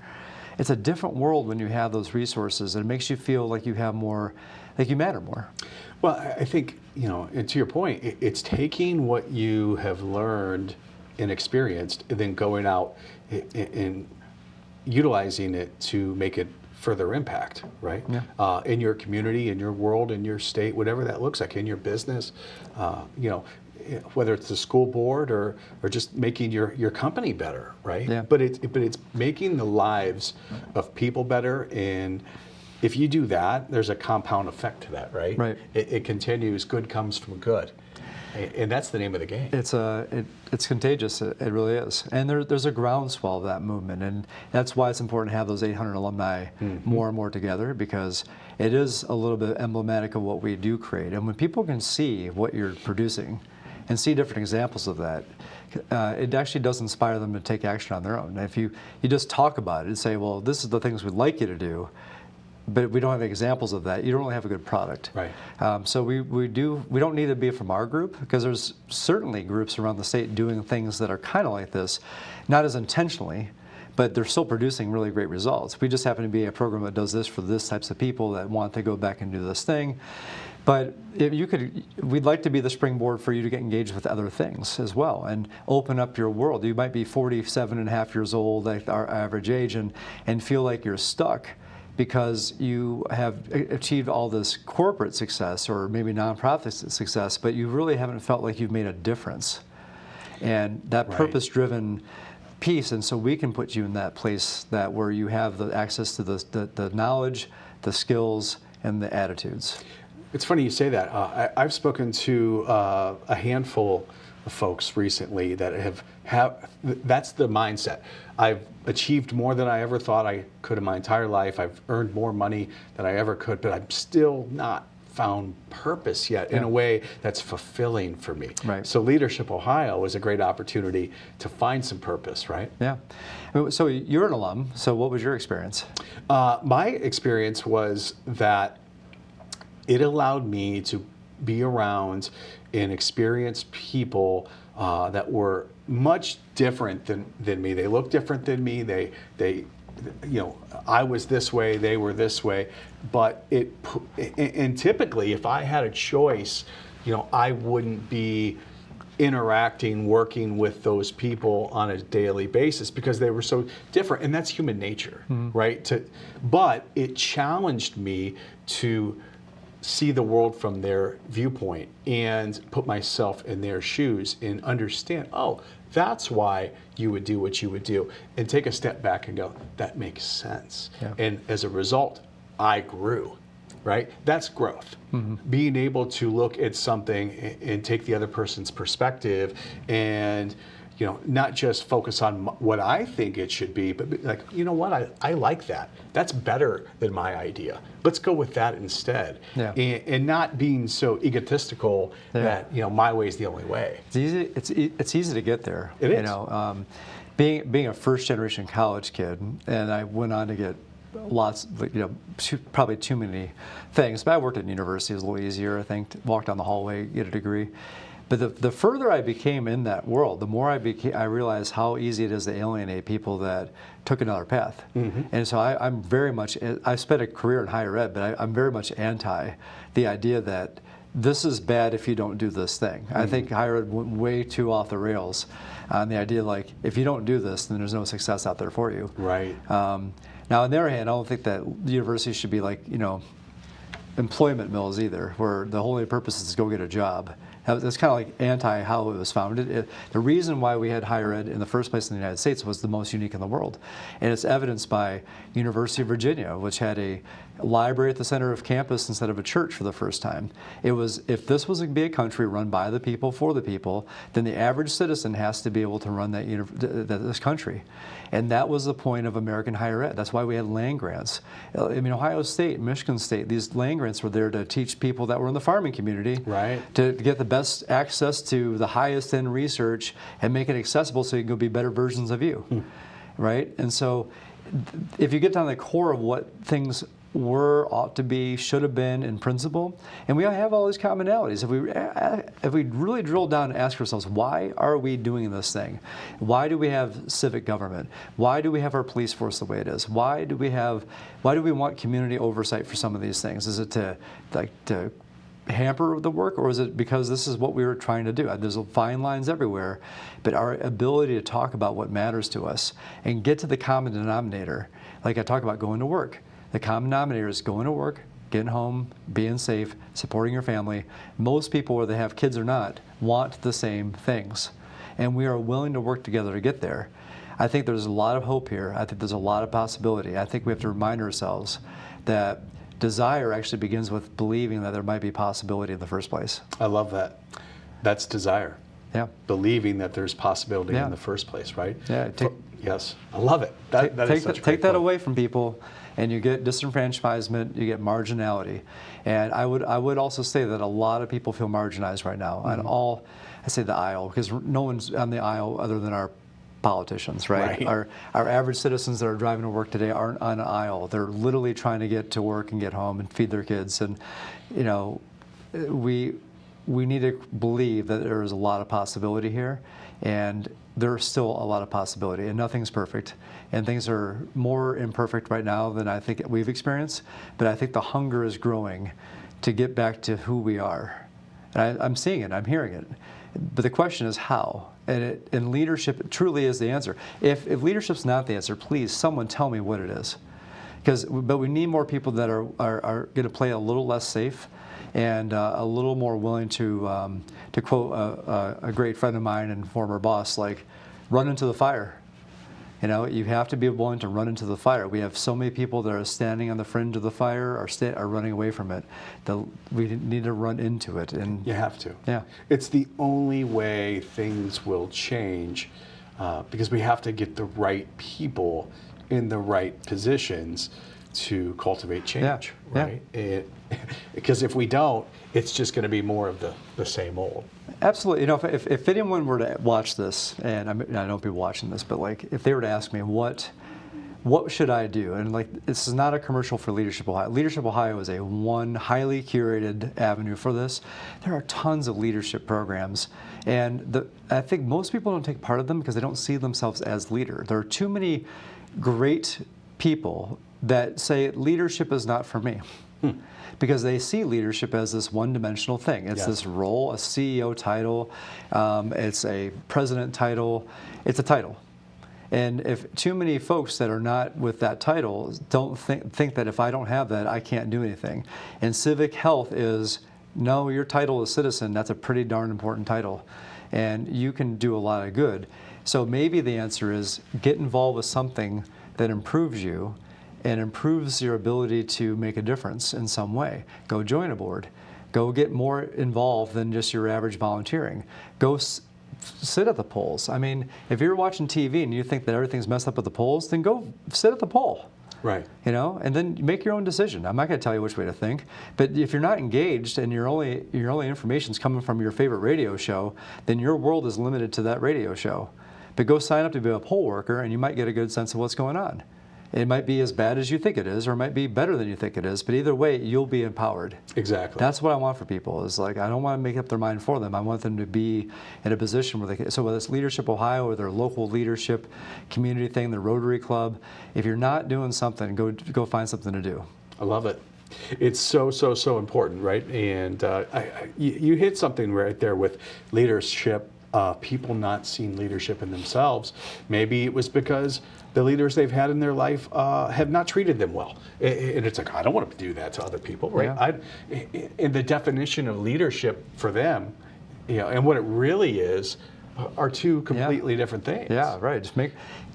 It's a different world when you have those resources, and it makes you feel like you have more, like you matter more. Well, I think, and to your point, it's taking what you have learned and experienced, and then going out and utilizing it to make it further impact, right? Yeah. In your community, in your world, in your state, whatever that looks like, in your business, whether it's the school board or just making your company better, right? Yeah. But it's making the lives of people better, and if you do that, there's a compound effect to that, right? Right. It continues. Good comes from good, and that's the name of the game. It's contagious. It really is. And there's a groundswell of that movement, and that's why it's important to have those 800 alumni more and more together, because it is a little bit emblematic of what we do create. And when people can see what you're producing and see different examples of that, it actually does inspire them to take action on their own. And if you just talk about it and say, well, this is the things we'd like you to do, but we don't have examples of that, you don't really have a good product. Right. So we don't need to be from our group, because there's certainly groups around the state doing things that are kind of like this, not as intentionally, but they're still producing really great results. We just happen to be a program that does this for this types of people that want to go back and do this thing. But if you could, we'd like to be the springboard for you to get engaged with other things as well and open up your world. You might be 47 and a half years old, like our average age, and feel like you're stuck because you have achieved all this corporate success or maybe nonprofit success, but you really haven't felt like you've made a difference. And that Right. purpose-driven piece, and so we can put you in that place where you have the access to the knowledge, the skills, and the attitudes. It's funny you say that. I've spoken to a handful of folks recently that have that's the mindset. I've achieved more than I ever thought I could in my entire life. I've earned more money than I ever could, but I'm still not found purpose yet in a way that's fulfilling for me. Right. So Leadership Ohio is a great opportunity to find some purpose, right? Yeah. So you're an alum, so what was your experience? My experience was that it allowed me to be around and experience people that were much different than me. They looked different than me. They I was this way, they were this way, but and typically if I had a choice, I wouldn't be interacting, working with those people on a daily basis because they were so different, and that's human nature, right? But it challenged me to see the world from their viewpoint and put myself in their shoes and understand, oh, that's why you would do what you would do, and take a step back and go, that makes sense. Yeah. And as a result, I grew, right? That's growth. Being able to look at something and take the other person's perspective and not just focus on what I think it should be, but be like, you know what, I like that. That's better than my idea. Let's go with that instead. Yeah. And not being so egotistical that, my way is the only way. It's easy. It's easy to get there. It is. Being a first generation college kid, and I went on to get lots, probably too many things. But I worked at university; it was a little easier, I think. To walk down the hallway, get a degree. But the further I became in that world, the more I realized how easy it is to alienate people that took another path. And so I'm very much, I spent a career in higher ed, but I'm very much anti the idea that this is bad if you don't do this thing. I think higher ed went way too off the rails on the idea like, if you don't do this, then there's no success out there for you. Right. Now, on the other hand, I don't think that the university should be like, employment mills either, where the only purpose is to go get a job. That's kind of like anti how it was founded. The reason why we had higher ed in the first place in the United States was the most unique in the world. And it's evidenced by University of Virginia, which had a library at the center of campus instead of a church for the first time. It was, if this was to be a country run by the people, for the people, then the average citizen has to be able to run this country. And that was the point of American higher ed. That's why we had land grants. I mean, Ohio State, Michigan State, these land grants were there to teach people that were in the farming community to get the best access to the highest end research and make it accessible so you can go be better versions of you, right? And so if you get down to the core of what things were, ought to be, should have been in principle, and we have all these commonalities. If we really drill down and ask ourselves, why are we doing this thing? Why do we have civic government? Why do we have our police force the way it is? Why do we want community oversight for some of these things? Is it to hamper the work, or is it because this is what we were trying to do? There's fine lines everywhere, but our ability to talk about what matters to us and get to the common denominator, like I talk about going to work. The common denominator is going to work, getting home, being safe, supporting your family. Most people, whether they have kids or not, want the same things. And we are willing to work together to get there. I think there's a lot of hope here. I think there's a lot of possibility. I think we have to remind ourselves that desire actually begins with believing that there might be possibility in the first place. I love that. That's desire. Yeah. Believing that there's possibility in the first place, right? Yeah. Yes. I love it. Take that away from people, and you get disenfranchisement, you get marginality. And I would also say that a lot of people feel marginalized right now on all, I say the aisle, because no one's on the aisle other than our politicians, right? Our average citizens that are driving to work today aren't on an aisle. They're literally trying to get to work and get home and feed their kids. And, you know, we need to believe that there is a lot of possibility here, and there's still a lot of possibility, and nothing's perfect, and things are more imperfect right now than I think we've experienced, but I think the hunger is growing to get back to who we are. And I'm seeing it, I'm hearing it, but the question is how, and leadership truly is the answer. If leadership's not the answer, please, someone tell me what it is. But we need more people that are going to play a little less safe, and a little more willing to quote a great friend of mine and former boss, like, run into the fire. You know, you have to be willing to run into the fire. We have so many people that are standing on the fringe of the fire, are running away from it. We need to run into it. And you have to. Yeah. It's the only way things will change, because we have to get the right people in the right positions to cultivate change, right? Because if we don't, it's just going to be more of the same old. Absolutely. You know, if anyone were to watch this, and I don't be watching this, but like if they were to ask me what should I do, and like this is not a commercial for Leadership Ohio. Leadership Ohio is one highly curated avenue for this. There are tons of leadership programs, and I think most people don't take part of them because they don't see themselves as leader. There are too many great people that say leadership is not for me. Because they see leadership as this one-dimensional thing. It's this role, a CEO title, it's a president title, it's a title. And if too many folks that are not with that title don't think that if I don't have that, I can't do anything. And civic health is, no, your title as citizen, that's a pretty darn important title. And you can do a lot of good. So maybe the answer is get involved with something that improves you and improves your ability to make a difference in some way. Go join a board. Go get more involved than just your average volunteering. Go sit at the polls. I mean, if you're watching TV and you think that everything's messed up at the polls, then go sit at the poll. Right. You know, and then make your own decision. I'm not going to tell you which way to think, but if you're not engaged and your only information is coming from your favorite radio show, then your world is limited to that radio show. But go sign up to be a poll worker, and you might get a good sense of what's going on. It might be as bad as you think it is, or it might be better than you think it is, but either way, you'll be empowered. Exactly. That's what I want for people, is like, I don't want to make up their mind for them. I want them to be in a position where they can, so whether it's Leadership Ohio or their local leadership community thing, the Rotary Club, if you're not doing something, go find something to do. I love it. It's so important, right? And you hit something right there with leadership. People not seeing leadership in themselves. Maybe it was because the leaders they've had in their life have not treated them well. And it's like, I don't want to do that to other people, right? Yeah. And the definition of leadership for them and what it really is are two completely different things. Yeah, right. Just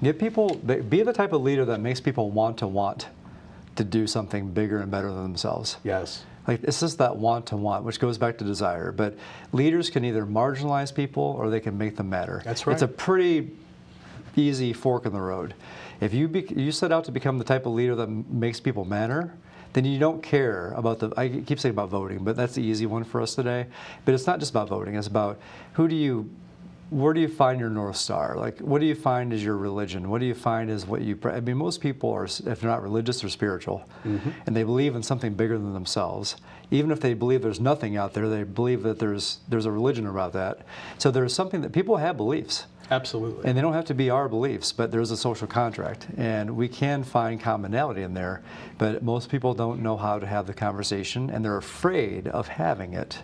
get people, be the type of leader that makes people want to do something bigger and better than themselves. Yes. Like, it's just that want to want, which goes back to desire. But leaders can either marginalize people or they can make them matter. That's right. It's a pretty easy fork in the road. If you set out to become the type of leader that makes people matter, then you don't care about I keep saying about voting, but that's the easy one for us today. But it's not just about voting. It's about where do you find your North Star? Like, what do you find is your religion? What do you find is what you, I mean, most people are, if they're not religious, they're spiritual. And they believe in something bigger than themselves. Even if they believe there's nothing out there, they believe that there's a religion about that. So there's something that people have beliefs. Absolutely. And they don't have to be our beliefs, but there's a social contract. And we can find commonality in there, but most people don't know how to have the conversation, and they're afraid of having it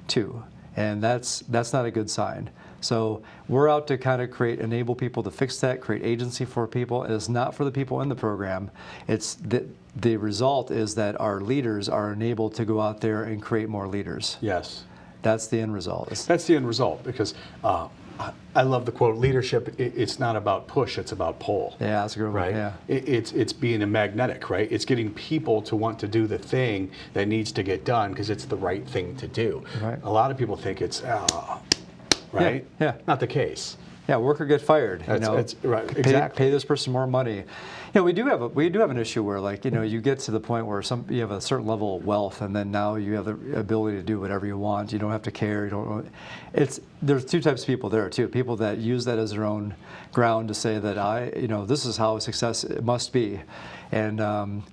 too. And that's not a good sign. So we're out to kind of enable people to fix that, create agency for people. It's not for the people in the program. It's the result is that our leaders are enabled to go out there and create more leaders. Yes. That's the end result. That's the end result, because I love the quote, leadership, it's not about push, it's about pull. Yeah, that's a good one. Right? Yeah. It's being a magnetic, right? It's getting people to want to do the thing that needs to get done because it's the right thing to do. Right. A lot of people think it's, right? Yeah. Not the case. Yeah, work or get fired. That's right. Exactly. Pay this person more money. We do have an issue where, like, you get to the point where you have a certain level of wealth, and then now you have the ability to do whatever you want. You don't have to care. There's two types of people there too. People that use that as their own ground to say that this is how success must be, and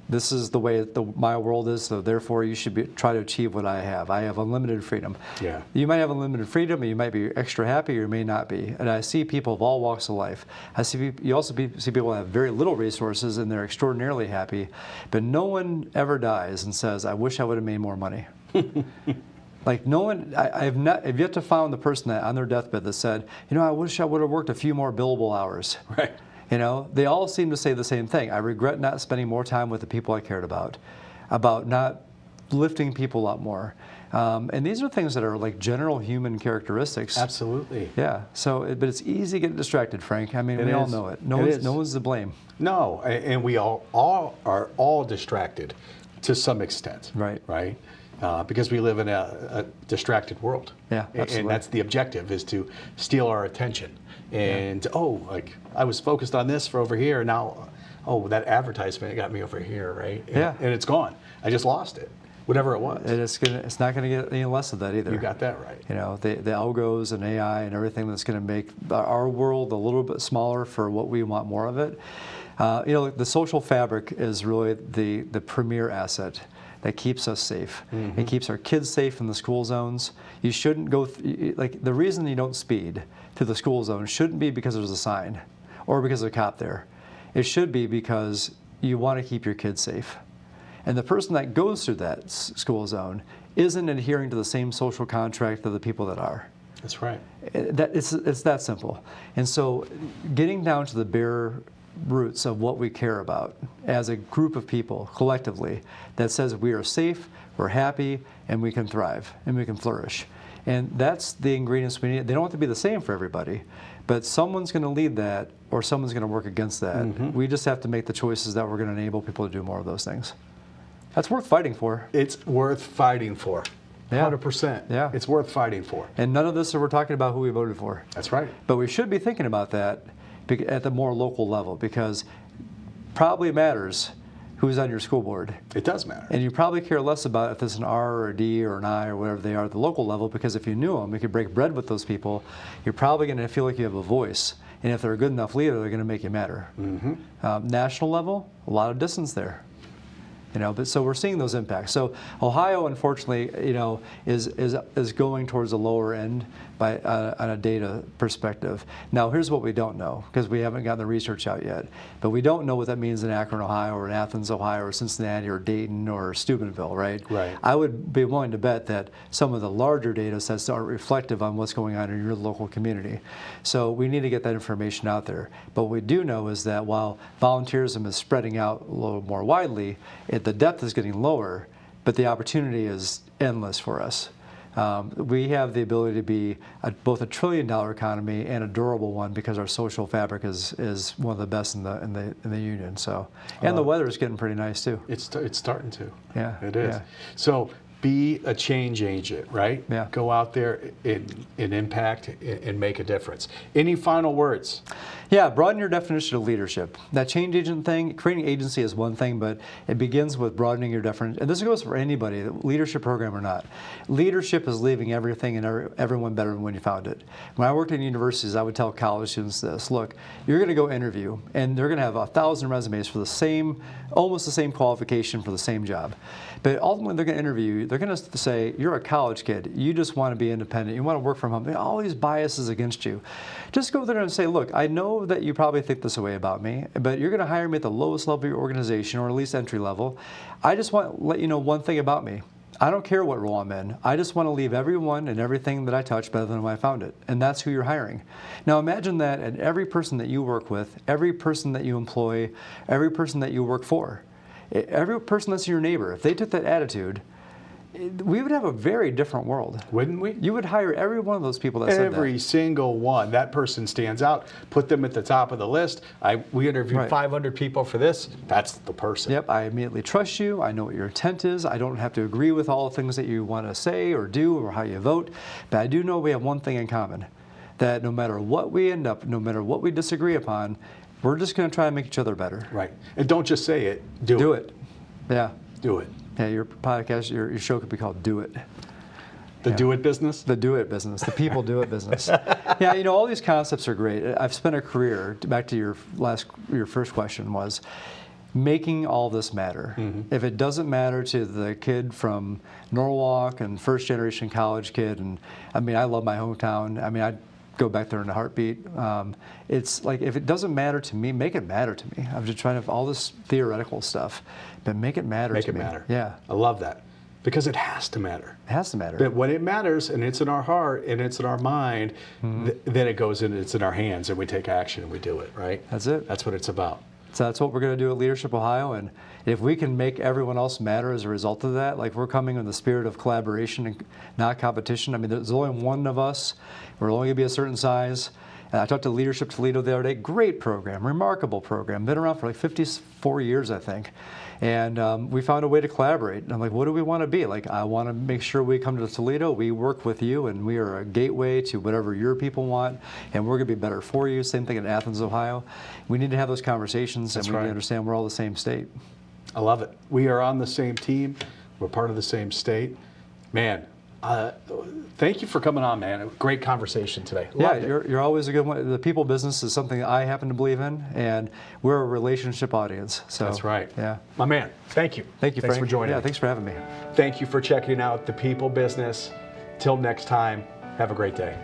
this is the way my world is, so therefore you should try to achieve what I have. I have unlimited freedom. Yeah. You might have unlimited freedom, and you might be extra happy, or you may not be. And I see people of all walks of life. You also see people that have very little resources, and they're extraordinarily happy. But no one ever dies and says, "I wish I would have made more money." Like, no one, I've yet to find the person that on their deathbed that said, "I wish I would have worked a few more billable hours." Right. They all seem to say the same thing. I regret not spending more time with the people I cared about not lifting people up more. And these are things that are like general human characteristics. Absolutely. Yeah. But it's easy to get distracted, Frank. I mean, we all know it. No one's to blame. No, and we all are all distracted to some extent. Right. Right. Because we live in a distracted world. Yeah, absolutely. And that's the objective, is to steal our attention. And I was focused on this for over here, now, that advertisement got me over here, right? And it's gone. I just lost it, whatever it was. And it's not going to get any less of that either. You got that right. The algos and AI and everything that's going to make our world a little bit smaller for what we want more of it. The social fabric is really the premier asset that keeps us safe. Mm-hmm. It keeps our kids safe in the school zones. You shouldn't go, the reason you don't speed through the school zone shouldn't be because there's a sign or because there's a cop there. It should be because you want to keep your kids safe. And the person that goes through that school zone isn't adhering to the same social contract of the people that are. That's right. It's that simple. And so getting down to the bare roots of what we care about as a group of people collectively that says we are safe, we're happy, and we can thrive, and we can flourish. And that's the ingredients we need. They don't have to be the same for everybody, but someone's going to lead that, or someone's going to work against that. Mm-hmm. We just have to make the choices that we're going to enable people to do more of those things. That's worth fighting for. It's worth fighting for. Yeah. 100%. Yeah. It's worth fighting for. And none of this we're talking about who we voted for. That's right. But we should be thinking about that at the more local level, because probably matters who's on your school board. It does matter. And you probably care less about if it's an R or a D or an I or whatever they are at the local level, because if you knew them, you could break bread with those people, you're probably going to feel like you have a voice. And if they're a good enough leader, they're going to make you matter. Mm-hmm. National level, a lot of distance there. But so we're seeing those impacts. So Ohio, unfortunately, is going towards the lower end on a data perspective. Now, here's what we don't know, because we haven't gotten the research out yet. But we don't know what that means in Akron, Ohio, or in Athens, Ohio, or Cincinnati, or Dayton, or Steubenville, right? Right. I would be willing to bet that some of the larger data sets aren't reflective on what's going on in your local community. So we need to get that information out there. But what we do know is that while volunteerism is spreading out a little more widely, the depth is getting lower, but the opportunity is endless for us. We have the ability to be both a $1 trillion economy and a durable one because our social fabric is one of the best in the union. So, and the weather is getting pretty nice too. It's starting to. Yeah, It is. yeah. So be a change agent, right? Yeah. Go out there and impact and make a difference. Any final words? Yeah, broaden your definition of leadership. That change agent thing, creating agency is one thing, but it begins with broadening your definition. And this goes for anybody, leadership program or not. Leadership is leaving everything and everyone better than when you found it. When I worked in universities, I would tell college students this: look, you're going to go interview, and they're going to have 1,000 resumes for the same, almost the same qualification for the same job. But ultimately, they're going to interview you. They're going to say, you're a college kid. You just want to be independent. You want to work from home. They have all these biases against you. Just go there and say, look, I know that you probably think this way about me, but you're going to hire me at the lowest level of your organization, or at least entry level. I just want to let you know one thing about me. I don't care what role I'm in. I just want to leave everyone and everything that I touch better than when I found it. And that's who you're hiring. Now imagine that in every person that you work with, every person that you employ, every person that you work for, every person that's your neighbor, if they took that attitude, we would have a very different world. Wouldn't we? You would hire every one of those people that said that. Every single one. That person stands out. Put them at the top of the list. We interviewed Right. 500 people for this. That's the person. Yep, I immediately trust you. I know what your intent is. I don't have to agree with all the things that you want to say or do or how you vote. But I do know we have one thing in common, that no matter what we end up, no matter what we disagree upon, we're just going to try and make each other better. Right. And don't just say it. Do Do it. it. Yeah. Do it. Yeah, your podcast, your show could be called Do It. The Yeah. do it business? The do it business, the people do it business. Yeah, you know, all these concepts are great. I've spent a career, back to your first question, was making all this matter. If it doesn't matter to the kid from Norwalk and first generation college kid, and I mean, I love my hometown. I mean, I'd go back there in a heartbeat. It's like, if it doesn't matter to me, make it matter to me. I'm just trying to, all this theoretical stuff, but make it matter Make to it me. matter. Yeah, I love that. Because it has to matter. it has to matter. But when it matters and it's in our heart and it's in our mind, then it goes in, it's in our hands and we take action and we do it, right? That's it. That's what it's about. So that's what we're going to do at Leadership Ohio, and if we can make everyone else matter as a result of that, like we're coming in the spirit of collaboration and not competition. I mean, there's only one of us. We're only going to be a certain size. And I talked to Leadership Toledo the other day. Great program, remarkable program. Been around for like 54 years, I think. And we found a way to collaborate. And I'm like, what do we want to be? Like, I want to make sure we come to Toledo, we work with you, and we are a gateway to whatever your people want, and we're going to be better for you. Same thing in Athens, Ohio. We need to have those conversations, That's and we need right. to understand we're all the same state. I love it. We are on the same team. We're part of the same state. Man, thank you for coming on, man. A great conversation today. Loved it. You're always a good one. The people business is something that I happen to believe in, and we're a relationship audience. So That's right. Yeah. My man, thank you. Thank you, Thanks Frank. for joining Yeah, me. thanks for having me. Thank you for checking out The People Business. Till next time, have a great day.